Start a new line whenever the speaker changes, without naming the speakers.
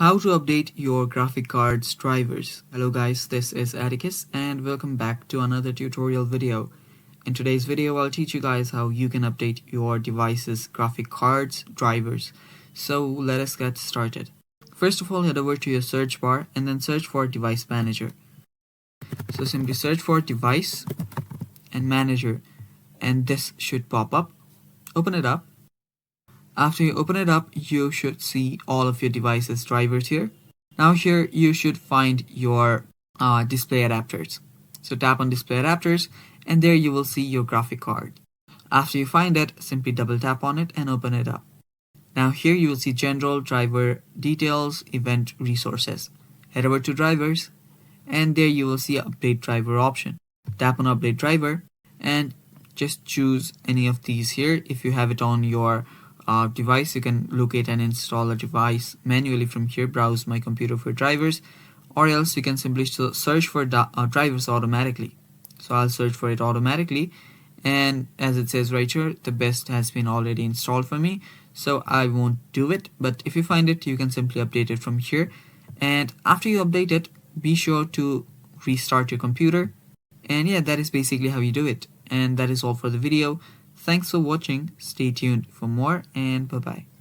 How to update your graphic card's drivers. Hello guys, this is Atticus and welcome back to another tutorial video. In today's video, I'll teach you guys how you can update your device's graphic card's drivers. So let us get started. First of all, head over to your search bar and then search for Device Manager. So simply search for Device and Manager and this should pop up. Open it up. After you open it up, you should see all of your device's drivers here. Now here you should find your display adapters. So tap on display adapters and there you will see your graphic card. After you find it, simply double tap on it and open it up. Now here you will see general, driver, details, event, resources. Head over to drivers and there you will see update driver option. Tap on update driver and just choose any of these here. If you have it on your device, you can locate and install a device manually from here, browse my computer for drivers, or else you can simply search for drivers automatically. So I'll search for it automatically, and as it says right here, the best has been already installed for me, so I won't do it. But if you find it, you can simply update it from here, and after you update it, be sure to restart your computer. And yeah, that is basically how you do it. And that is all for the video. Thanks for watching, stay tuned for more, and bye bye.